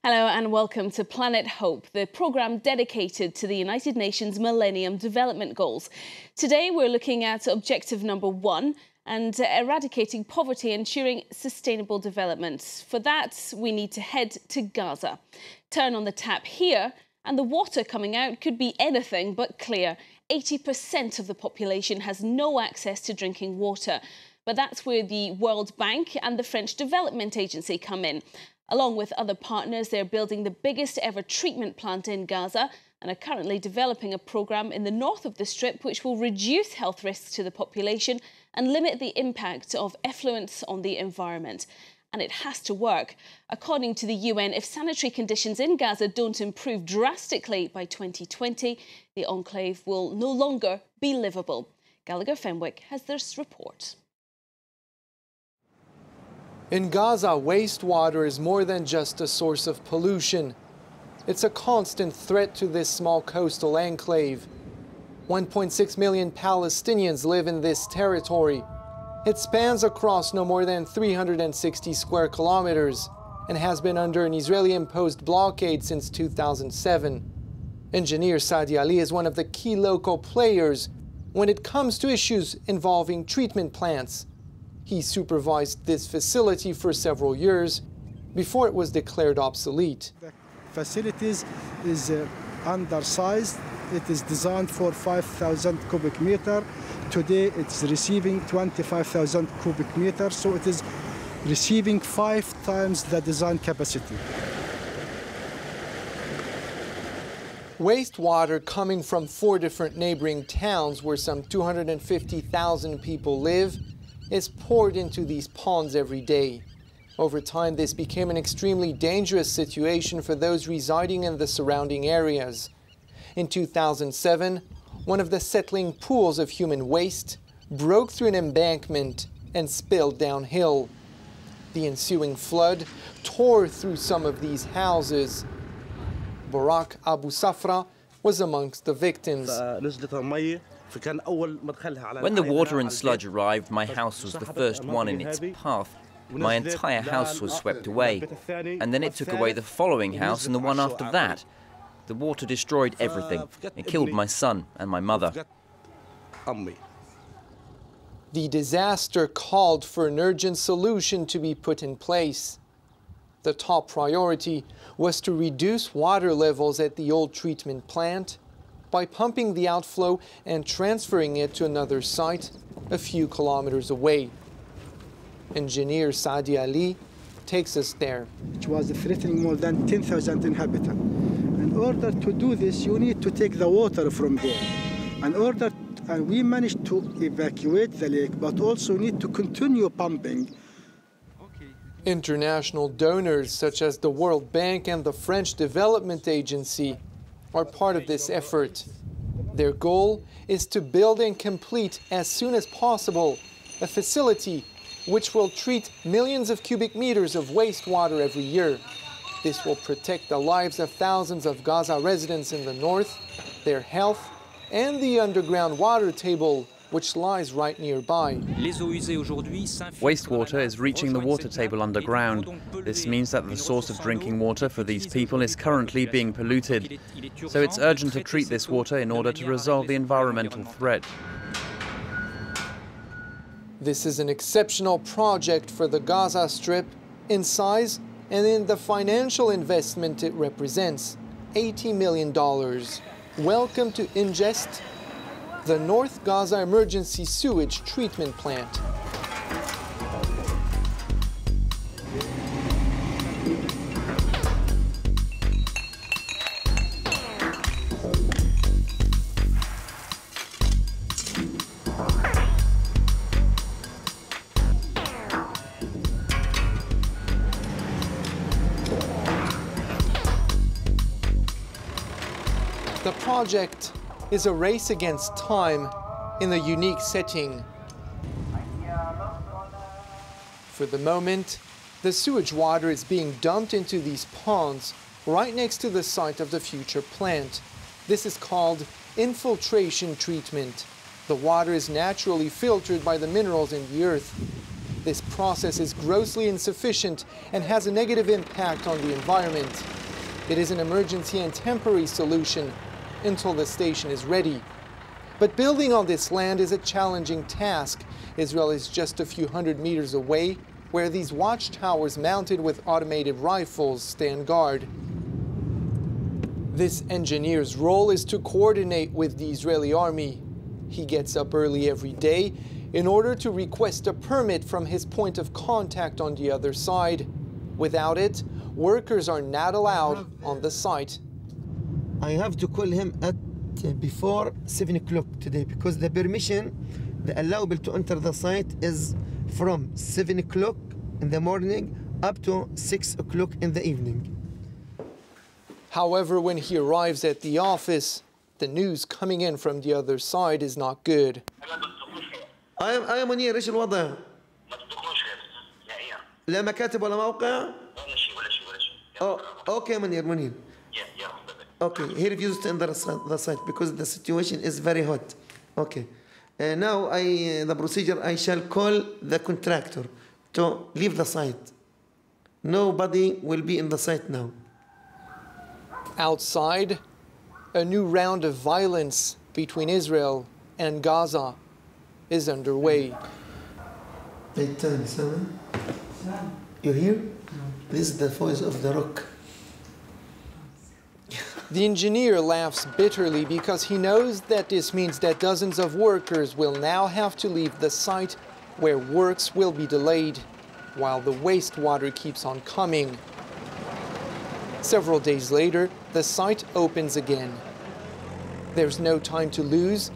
Hello and welcome to Planet Hope, the programme dedicated to the United Nations Millennium Development Goals. Today we're looking at objective number 1 and eradicating poverty, ensuring sustainable development. For that, we need to head to Gaza. Turn on the tap here and the water coming out could be anything but clear. 80% of the population has no access to drinking water. But that's where the World Bank and the French Development Agency come in. Along with other partners, they're building the biggest ever treatment plant in Gaza and are currently developing a programme in the north of the Strip which will reduce health risks to the population and limit the impact of effluents on the environment. And it has to work. According to the UN, if sanitary conditions in Gaza don't improve drastically by 2020, the enclave will no longer be livable. Gallagher Fenwick has this report. In Gaza, wastewater is more than just a source of pollution. It's a constant threat to this small coastal enclave. 1.6 million Palestinians live in this territory. It spans across no more than 360 square kilometers and has been under an Israeli-imposed blockade since 2007. Engineer Saadi Ali is one of the key local players when it comes to issues involving treatment plants. He supervised this facility for several years before it was declared obsolete. The facilities is undersized. It is designed for 5,000 cubic meter. Today it's receiving 25,000 cubic meters, so it is receiving 5 times the design capacity. Wastewater coming from 4 different neighboring towns where some 250,000 people live is poured into these ponds every day. Over time, this became an extremely dangerous situation for those residing in the surrounding areas. In 2007, one of the settling pools of human waste broke through an embankment and spilled downhill. The ensuing flood tore through some of these houses. Barak Abu Safra was amongst the victims. When the water and sludge arrived, my house was the first one in its path. My entire house was swept away, and then it took away the following house and the one after that. The water destroyed everything. It killed my son and my mother. The disaster called for an urgent solution to be put in place. The top priority was to reduce water levels at the old treatment plant by pumping the outflow and transferring it to another site a few kilometers away. Engineer Saadi Ali takes us there. It was threatening more than 10,000 inhabitants. In order to do this, you need to take the water from there. And we managed to evacuate the lake, but also need to continue pumping. International donors such as the World Bank and the French Development Agency are part of this effort. Their goal is to build and complete as soon as possible a facility which will treat millions of cubic meters of wastewater every year. This will protect the lives of thousands of Gaza residents in the north, their health, and the underground water table, which lies right nearby. Wastewater is reaching the water table underground. This means that the source of drinking water for these people is currently being polluted. So it's urgent to treat this water in order to resolve the environmental threat. This is an exceptional project for the Gaza Strip in size and in the financial investment it represents, $80 million. Welcome to Ngest, the North Gaza Emergency Sewage Treatment Plant. The project is a race against time in a unique setting. For the moment, the sewage water is being dumped into these ponds right next to the site of the future plant. This is called infiltration treatment. The water is naturally filtered by the minerals in the earth. This process is grossly insufficient and has a negative impact on the environment. It is an emergency and temporary solution until the station is ready. But building on this land is a challenging task. Israel is just a few hundred meters away, where these watchtowers mounted with automated rifles stand guard. This engineer's role is to coordinate with the Israeli army. He gets up early every day in order to request a permit from his point of contact on the other side. Without it, workers are not allowed on the site. I have to call him at before 7 o'clock today because the permission, the allowable to enter the site is from 7 o'clock in the morning up to 6 o'clock in the evening. However, when he arrives at the office, the news coming in from the other side is not good. أي منير إيش الوضع؟ ما تدخلوش نهائيا. لا مكاتب ولا موقع؟ ولا شيء ولا شيء. Oh, okay منير. Okay, he refused to enter the site because the situation is very hot. Okay. Now the procedure, I shall call the contractor to leave the site. Nobody will be in the site now. Outside, a new round of violence between Israel and Gaza is underway. You hear? This is the voice of the rock. The engineer laughs bitterly because he knows that this means that dozens of workers will now have to leave the site where works will be delayed, while the wastewater keeps on coming. Several days later, the site opens again. There's no time to lose,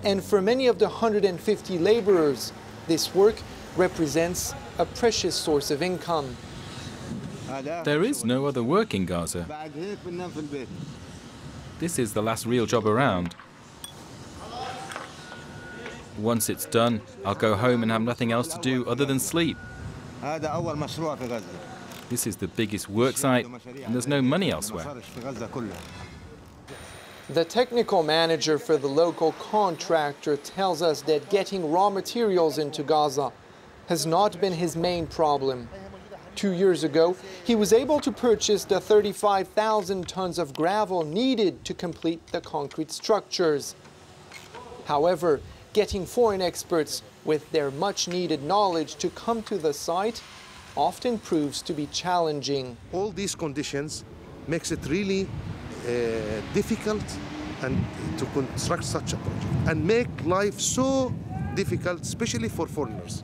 and for many of the 150 laborers, this work represents a precious source of income. There is no other work in Gaza. This is the last real job around. Once it's done, I'll go home and have nothing else to do other than sleep. This is the biggest work site, and there's no money elsewhere. The technical manager for the local contractor tells us that getting raw materials into Gaza has not been his main problem. 2 years ago, he was able to purchase the 35,000 tons of gravel needed to complete the concrete structures. However, getting foreign experts with their much-needed knowledge to come to the site often proves to be challenging. All these conditions makes it really difficult and to construct such a project and make life so difficult, especially for foreigners.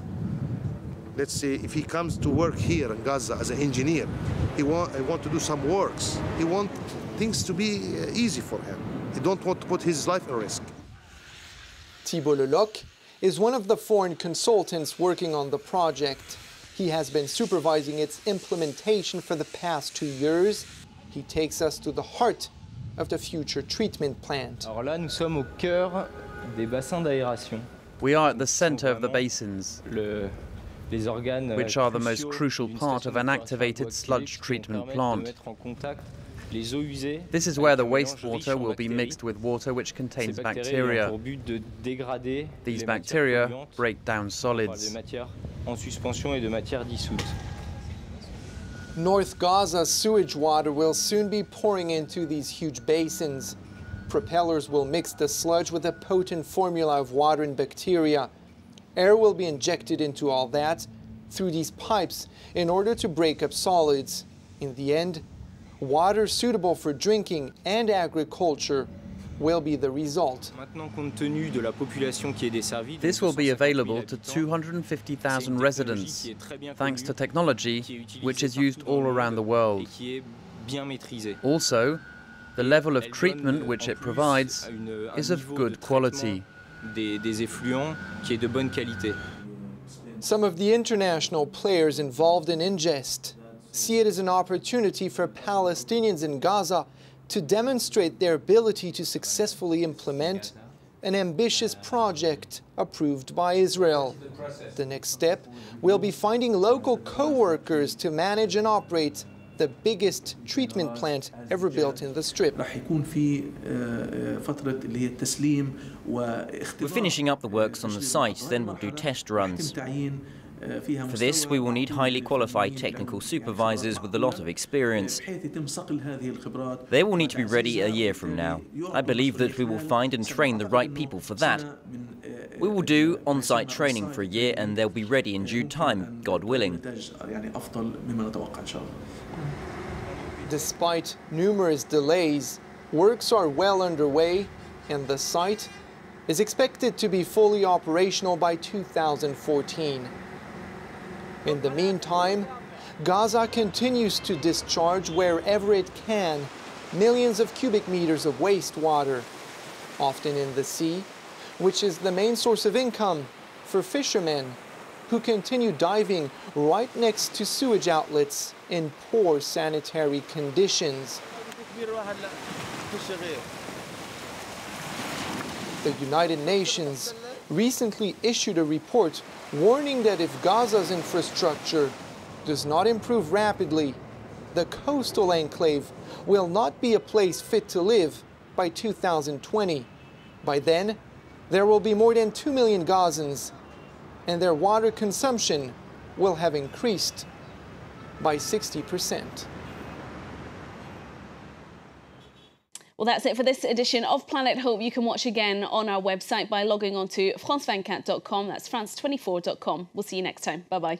Let's say if he comes to work here in Gaza as an engineer, he want to do some works. He want things to be easy for him. He don't want to put his life at risk. Thibault Leloc is one of the foreign consultants working on the project. He has been supervising its implementation for the past 2 years. He takes us to the heart of the future treatment plant. Alors là, nous sommes au cœur des bassins d'aération. We are at the center of the basins, which are the most crucial part of an activated sludge treatment plant. This is where the wastewater will be mixed with water which contains bacteria. These bacteria break down solids. North Gaza's sewage water will soon be pouring into these huge basins. Propellers will mix the sludge with a potent formula of water and bacteria. Air will be injected into all that through these pipes in order to break up solids. In the end, water suitable for drinking and agriculture will be the result. This will be available to 250,000 residents, thanks to technology which is used all around the world. Also, the level of treatment which it provides is of good quality. Some of the international players involved in Ngest see it as an opportunity for Palestinians in Gaza to demonstrate their ability to successfully implement an ambitious project approved by Israel. The next step will be finding local co-workers to manage and operate the biggest treatment plant ever built in the Strip. We're finishing up the works on the site, then we'll do test runs. For this, we will need highly qualified technical supervisors with a lot of experience. They will need to be ready a year from now. I believe that we will find and train the right people for that. We will do on-site training for a year and they'll be ready in due time, God willing. Despite numerous delays, works are well underway and the site is expected to be fully operational by 2014. In the meantime, Gaza continues to discharge wherever it can millions of cubic meters of wastewater, often in the sea, which is the main source of income for fishermen who continue diving right next to sewage outlets in poor sanitary conditions. The United Nations recently issued a report warning that if Gaza's infrastructure does not improve rapidly, the coastal enclave will not be a place fit to live by 2020. By then, there will be more than 2 million Gazans, and their water consumption will have increased by 60%. Well, that's it for this edition of Planet Hope. You can watch again on our website by logging on to france24.com. That's france24.com. We'll see you next time. Bye-bye.